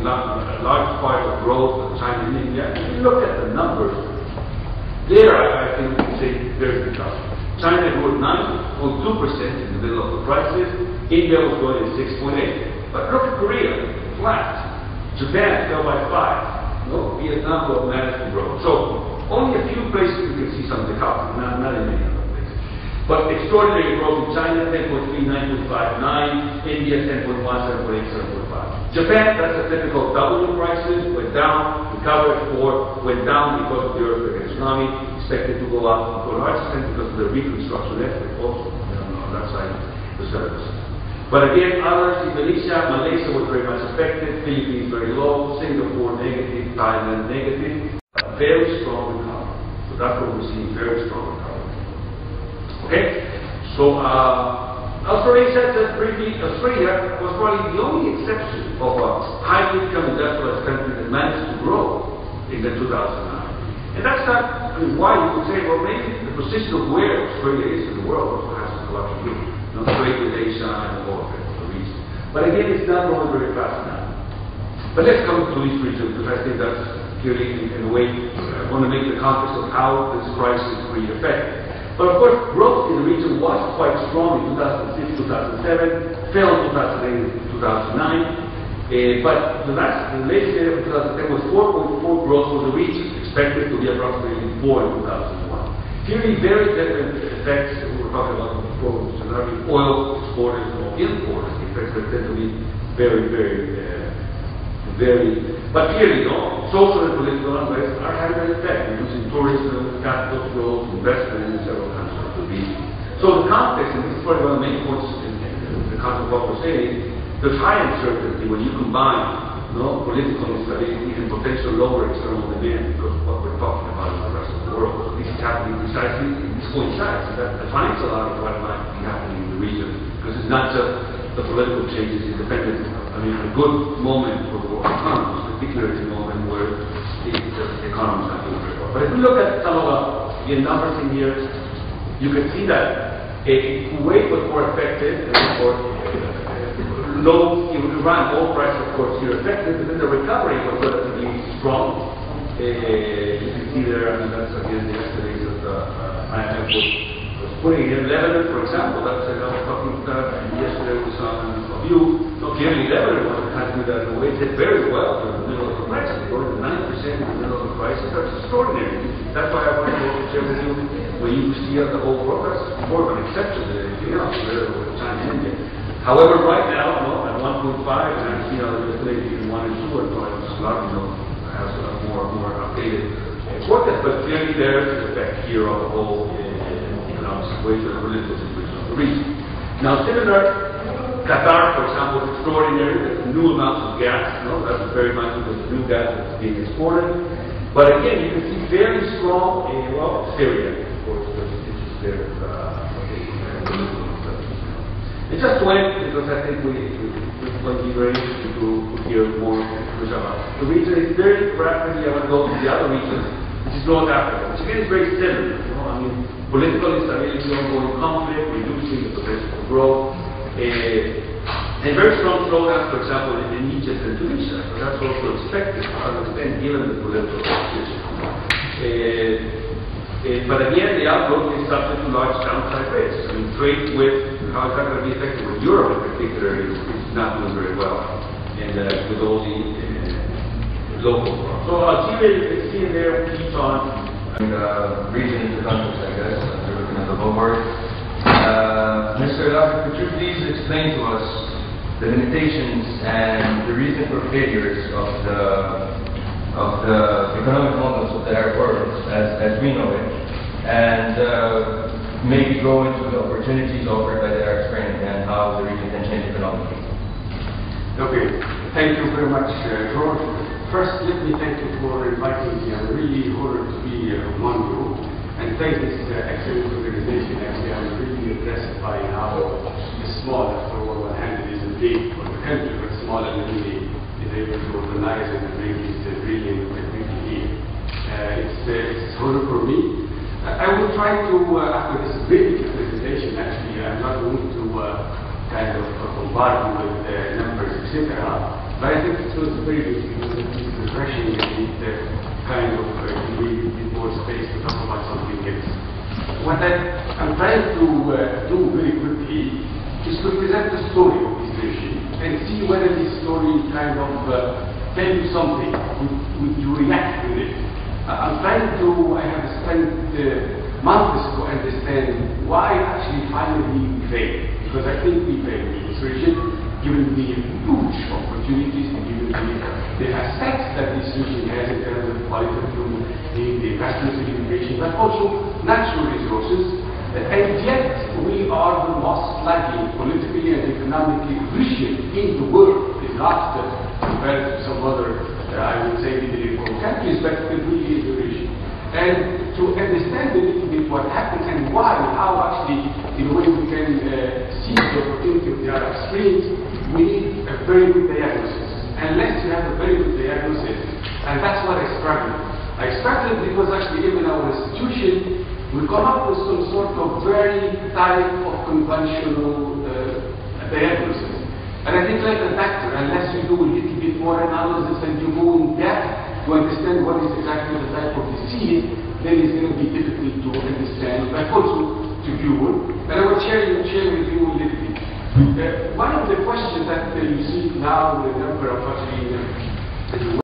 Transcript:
a large part of growth of China and India. If you look at the numbers, there I think we can say very good. China grew at 9.2% in the middle of the crisis. India was growing at 6.8%. But look at Korea, flat. Japan fell by 5%. No, Vietnam managed to grow. So only a few places you can see some decline, not in many other places. But extraordinary growth in China, 10.3, 9.5, 9, India 10.1, 7.8, 7.5. Japan, that's a typical double crisis, went down, recovered 4, went down because of the earthquake and tsunami, expected to go up to a large extent because of the reconstruction effort also, on that side, the 7%. But again, others, Indonesia, Malaysia was very much affected, Philippines very low, Singapore negative, Thailand negative, very strong recovery. So that's what we're seeing, very strong recovery. Okay? So, Australasia, just briefly, Australia was probably the only exception of a high-income industrialized country that managed to grow in the 2009. And that's not, I mean, why you would say, well, maybe the position of where Australia is in the world also has a lot to do. Trade with Asia and all of it, the region. But again, it's not growing very fast now. But let's come to this region, because I think that's clearly, in a way, I want to make the context of how this crisis really affected. But of course, growth in the region was quite strong in 2006, 2007, fell in 2008, 2009. But the latest data of 2010 was 4.4 growth for the region, expected to be approximately 4 in 2001. Clearly, very different effects. We're talking about before, oil exporters or importers. The effects that tend to be very, but clearly, social and political unrest are having an effect, reducing tourism, capital growth, investment in several countries of the region. So the context, and this is probably one of the main points in the context of what we're saying, there's high uncertainty when you combine political instability and potential lower external demand, because what we're talking about is the rest of the world. So this is happening precisely, this coincides, and that defines a lot of what might be happening in the region, because it's not just the political changes independent. I mean, a good moment for the world economies, particularly a moment where the economy is not doing very well. But if we look at some of the numbers in here, you can see that Kuwait was more affected, and therefore Iran, oil prices, of course, here affected, but then the recovery was relatively strong. You can see there, I mean, that's again the estimates that the IMF was putting in. Lebanon, for example, that's I was talking yesterday with some of you. So clearly, Lebanon was a country that in a way did very well in the middle of the crisis, going to 9% in the middle of the crisis. That's extraordinary. That's why I wanted to share with you when you see the whole progress, more of an exception than anything else, with China and India. However, right now, at 1.5, and I see how the estimated between 1 and 2, and Larbi has a more updated forecast, but clearly there is an effect here on the whole economic situation and political situation of the region. Now, similar, Qatar, for example, is extraordinary. There's new amounts of gas. That's very much because the new gas that's being exported. But again, you can see very strong, Syria, of course, because it's there. It just went because I think we might be very interested to hear more about. The region is very rapidly, I want to go to the other region, which is North Africa, which again is very similar. I mean, political instability, ongoing conflict, reducing the potential for growth, and very strong slowdown, for example, in Egypt and Tunisia. So that's also expected to some extent given the political situation. But again, the outlook is subject to large downside risks. I mean, trade with, how is that going to be affected with Europe in particular is not doing very well, and with all the local problems. So Chile, you can see in there, keeps on. Region into countries, I guess, you're looking at the board. Mr. Larbi, could you please explain to us the limitations and the reason for failures of the economic models of the Arab world as we know it, and maybe go into the opportunities offered by the Arab Spring and how the region can change economically? Okay, thank you very much, George. First, let me thank you for inviting me. I'm really honored to be among you, and thank this excellent organization. Actually, I'm really impressed by how small, after all, one hand is big for the country, but small and really is able to organize and bring this brilliant technique here. It's an honor for me. I will try to, after this brief presentation, actually, I'm not going to kind of bombard you with numbers, etc. But I think it was very refreshing and it kind of gave me a bit more space to talk about something else. What I'm trying to do very quickly is to present the story of this regime and see whether this story kind of tell you something, would you react to it. I'm trying to, I have spent months to understand why actually finally we failed. Because I think we failed in this regime, given the huge opportunities, given the assets that this regime has in terms of qualitative, the investments in innovation, but also natural resources. And yet we are the most lagging politically and economically region in the world, in last compared to some other, I would say, middle-income countries, but it really is the region. And to understand a little bit what happened and why, how actually, in a way we can see the opportunity of the Arab Spring, we need a very good diagnosis. Unless you have a very good diagnosis, and that's what I struggled. I struggled because actually even our institution, we come up with some sort of very type of conventional diagnosis. And I think like a doctor, unless you do a little bit more analysis and you go in depth to understand what is exactly the type of disease, then it's going to be difficult to understand, but also to view. And I will share with you a little bit. One of the questions that you see now, the number of actually